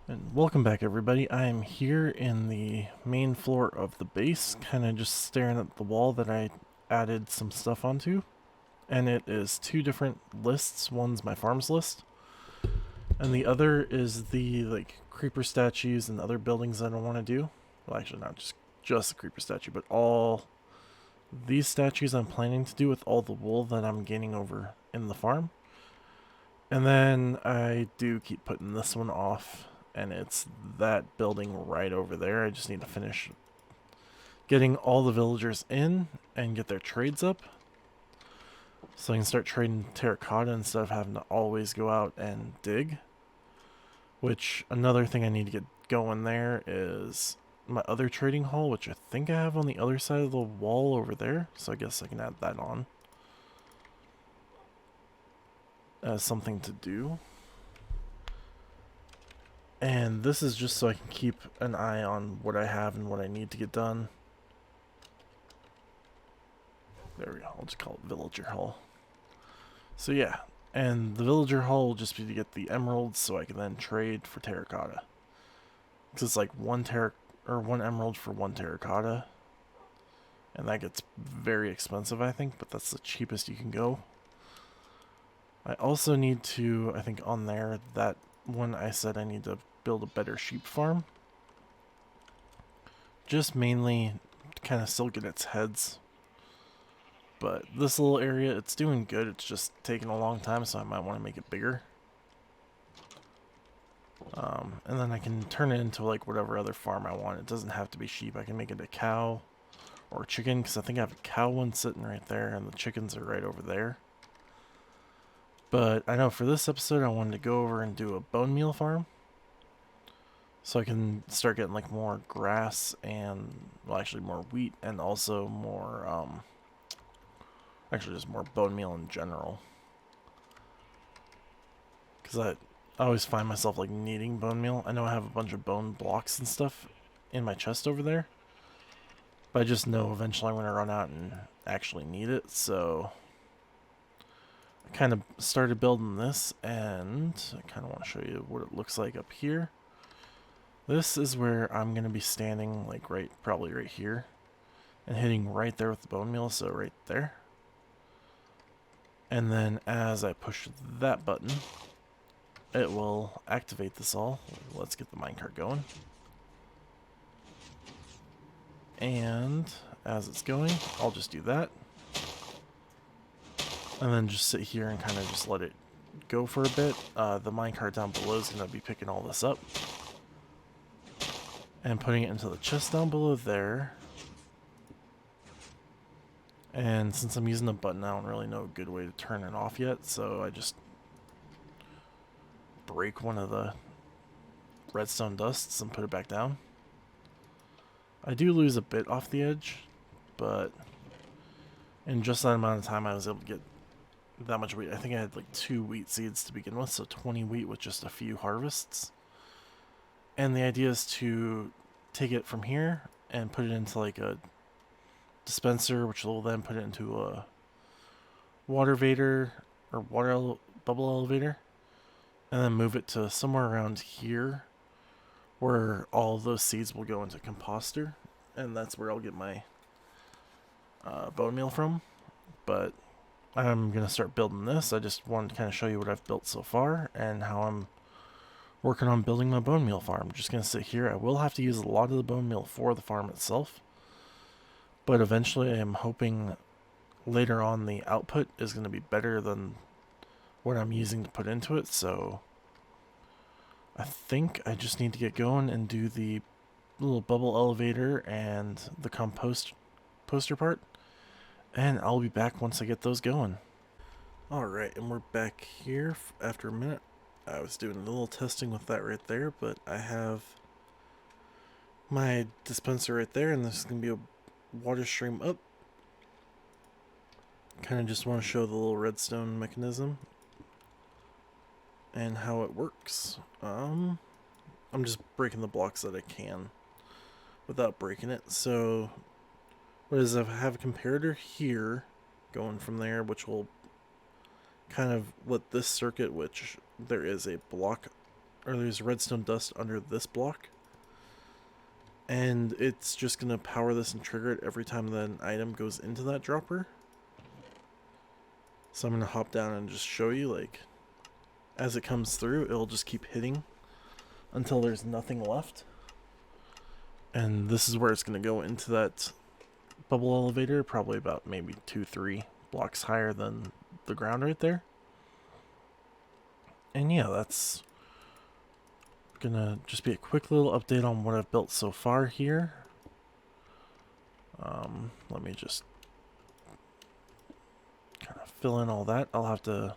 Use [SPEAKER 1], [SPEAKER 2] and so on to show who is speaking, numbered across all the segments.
[SPEAKER 1] And welcome back, everybody. I am here in the main floor of the base, kind of just staring at the wall that I added some stuff onto. And it is two different lists. One's my farms list, and the other is the creeper statues and other buildings that I want to do. Well, actually, not just the creeper statue, but all these statues I'm planning to do with all the wool that I'm gaining over in the farm. And then I do keep putting this one off, and it's that building right over there. I just need to finish getting all the villagers in and get their trades up, so I can start trading terracotta instead of having to always go out and dig. Which, another thing I need to get going there is my other trading hall, which I think I have on the other side of the wall over there, so I guess I can add that on as something to do. And this is just so I can keep an eye on what I have and what I need to get done. There we go, I'll just call it Villager Hall. So yeah, and the Villager Hall will just be to get the emeralds so I can then trade for terracotta. Because it's like one emerald for one terracotta. And that gets very expensive, I think, but that's the cheapest you can go. I also need to, I think on there, that one I said I need to build a better sheep farm. Just mainly to kind of still get its heads. But this little area, it's doing good. It's just taking a long time, so I might want to make it bigger. And then I can turn it into like whatever other farm I want. It doesn't have to be sheep. I can make it a cow or a chicken, because I think I have a cow one sitting right there, and the chickens are right over there. But I know for this episode, I wanted to go over and do a bone meal farm, so I can start getting like more grass and, well, actually more wheat, and also more actually just more bone meal in general, because I always find myself like needing bone meal. I know I have a bunch of bone blocks and stuff in my chest over there, but I just know eventually I'm going to run out and actually need it. So I kind of started building this, and I kind of want to show you what it looks like up here. This is where I'm going to be standing, like probably right here, and hitting right there with the bone meal, so right there. And then as I push that button, it will activate this all. Let's get the minecart going. And as it's going, I'll just do that. And then just sit here and kind of just let it go for a bit. The minecart down below is going to be picking all this up and putting it into the chest down below there. And since I'm using the button, I don't really know a good way to turn it off yet, so I just break one of the redstone dusts and put it back down. I do lose a bit off the edge, but in just that amount of time I was able to get that much wheat. I think I had like 2 wheat seeds to begin with, so 20 wheat with just a few harvests. And the idea is to take it from here and put it into like a dispenser, which will then put it into a water vader or bubble elevator, and then move it to somewhere around here where all those seeds will go into composter, and that's where I'll get my bone meal from. But I'm going to start building this. I just wanted to kind of show you what I've built so far and how I'm working on building my bone meal farm. I'm just going to sit here. I will have to use a lot of the bone meal for the farm itself, but eventually I'm hoping later on the output is going to be better than what I'm using to put into it. So I think I just need to get going and do the little bubble elevator and the poster part, and I'll be back once I get those going. Alright, and we're back here after a minute. I was doing a little testing with that right there, but I have my dispenser right there, and this is going to be a water stream up. Kind of just want to show the little redstone mechanism and how it works. I'm just breaking the blocks that I can without breaking it. So what is, I have a comparator here going from there, which will kind of let this circuit, which there is a block or there's redstone dust under this block. And it's just going to power this and trigger it every time that an item goes into that dropper. So I'm going to hop down and just show you, like, as it comes through, it'll just keep hitting until there's nothing left. And this is where it's going to go into that bubble elevator, probably about maybe 2-3 blocks higher than the ground right there. And yeah, that's gonna just be a quick little update on what I've built so far here. Let me just kind of fill in all that. I'll have to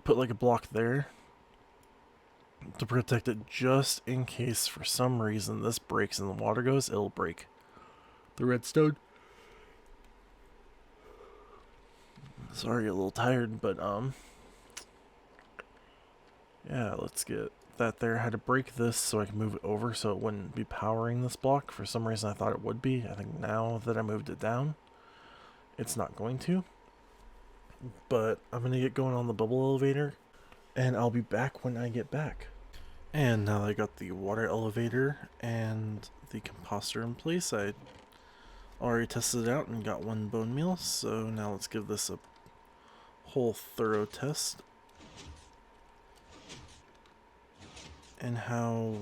[SPEAKER 1] put like a block there to protect it just in case for some reason this breaks and the water goes, it'll break the redstone. Sorry, a little tired, but yeah, let's get that there. I had to break this so I can move it over so it wouldn't be powering this block. For some reason I thought it would be. I think now that I moved it down, it's not going to. But I'm going to get going on the bubble elevator, and I'll be back when I get back. And now that I got the water elevator and the composter in place, I already tested it out and got 1 bone meal. So now let's give this a whole thorough test. And how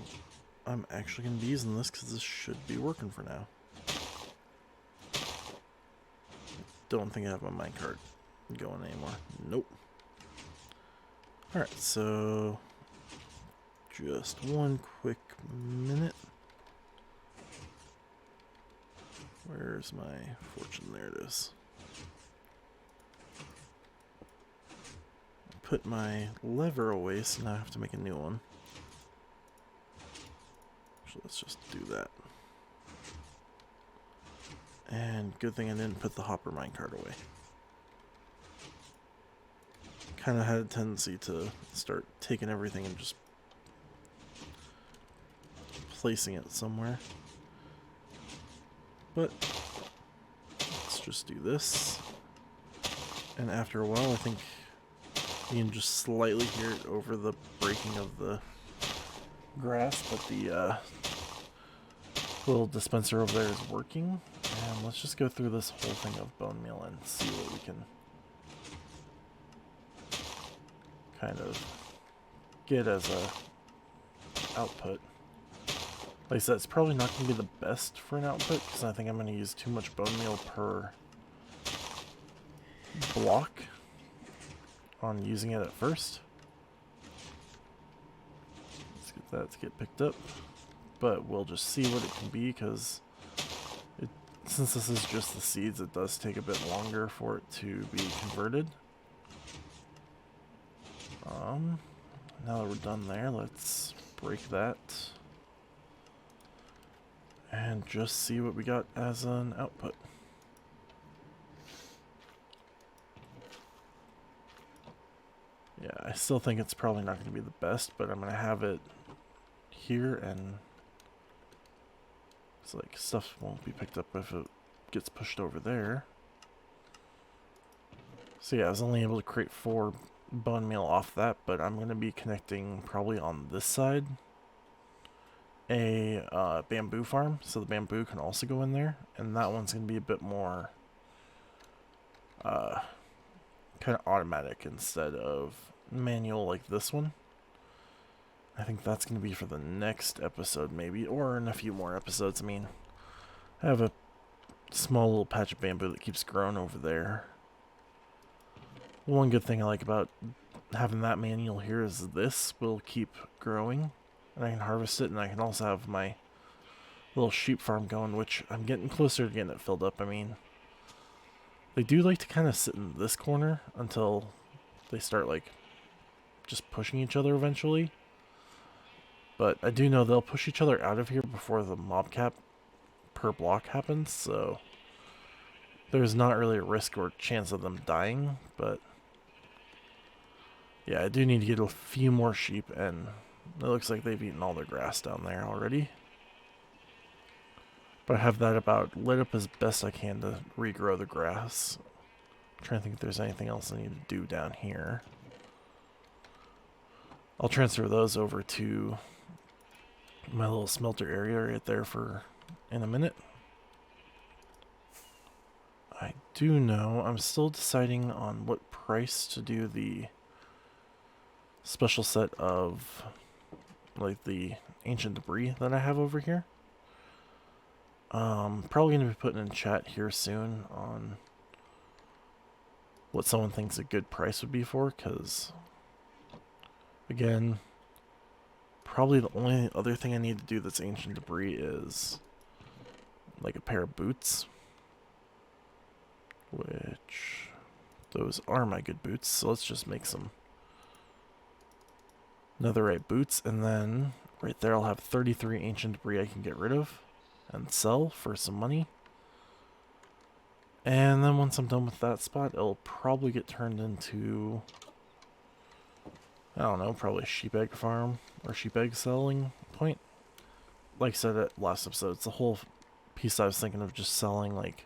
[SPEAKER 1] I'm actually going to be using this, because this should be working for now. Don't think I have my minecart going anymore. Nope. Alright, so just one quick minute. Where's my fortune? There it is. Put my lever away, so now I have to make a new one. Let's just do that. And good thing I didn't put the hopper minecart away. Kind of had a tendency to start taking everything and just placing it somewhere. But let's just do this. And after a while, I think you can just slightly hear it over the breaking of the grass, but the little dispenser over there is working. And let's just go through this whole thing of bone meal and see what we can kind of get as a output. Like I said, it's probably not going to be the best for an output, because I think I'm going to use too much bone meal per block on using it at first. That to get picked up, but we'll just see what it can be, because since this is just the seeds, it does take a bit longer for it to be converted. Now that we're done there, let's break that and just see what we got as an output. Yeah, I still think it's probably not going to be the best, but I'm going to have it here, and it's like stuff won't be picked up if it gets pushed over there. So yeah, I was only able to create 4 bone meal off that, but I'm going to be connecting probably on this side a bamboo farm, so the bamboo can also go in there, and that one's going to be a bit more kind of automatic instead of manual like this one. I think that's going to be for the next episode maybe, or in a few more episodes. I mean, I have a small little patch of bamboo that keeps growing over there. One good thing I like about having that manual here is this will keep growing, and I can harvest it, and I can also have my little sheep farm going, which I'm getting closer to getting it filled up. I mean, they do like to kind of sit in this corner until they start like just pushing each other eventually. But I do know they'll push each other out of here before the mob cap per block happens, so there's not really a risk or chance of them dying. But yeah, I do need to get a few more sheep, and it looks like they've eaten all their grass down there already. But I have that about lit up as best I can to regrow the grass. I'm trying to think if there's anything else I need to do down here. I'll transfer those over to my little smelter area right there in a minute. I do know I'm still deciding on what price to do the special set of like the ancient debris that I have over here. Probably going to be putting in chat here soon on what someone thinks a good price would be for, because again, probably the only other thing I need to do that's ancient debris is like a pair of boots, which those are my good boots, so let's just make some netherite boots, and then right there I'll have 33 ancient debris I can get rid of and sell for some money. And then once I'm done with that spot, it'll probably get turned into, I don't know, probably a sheep egg farm or sheep egg selling point. Like I said at last episode, it's the whole piece I was thinking of just selling like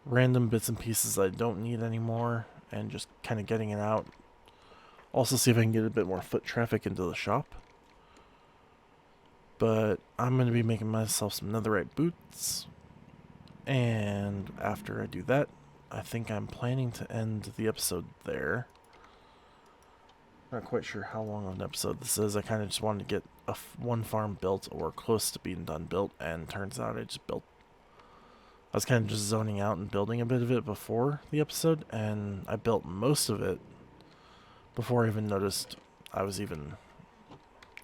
[SPEAKER 1] random bits and pieces I don't need anymore and just kind of getting it out. Also see if I can get a bit more foot traffic into the shop. But I'm going to be making myself some netherite boots. And after I do that, I think I'm planning to end the episode there. Not quite sure how long of an episode this is. I kind of just wanted to get one farm built or close to being done built, and turns out I was kind of just zoning out and building a bit of it before the episode, and I built most of it before I even noticed I was even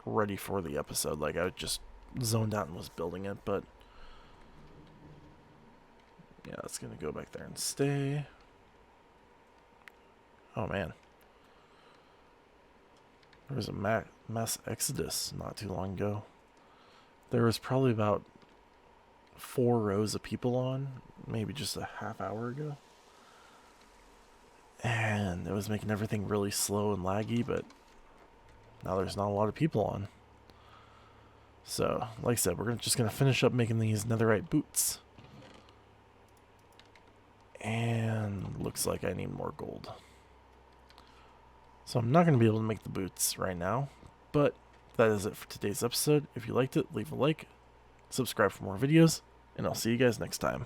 [SPEAKER 1] ready for the episode. Like, I just zoned out and was building it, but yeah, it's gonna go back there and stay. Oh man, there was a mass exodus not too long ago. There was probably about 4 rows of people on, maybe just a half hour ago. And it was making everything really slow and laggy, but now there's not a lot of people on. So, like I said, we're just going to finish up making these netherite boots. And looks like I need more gold. So I'm not going to be able to make the boots right now, but that is it for today's episode. If you liked it, leave a like, subscribe for more videos, and I'll see you guys next time.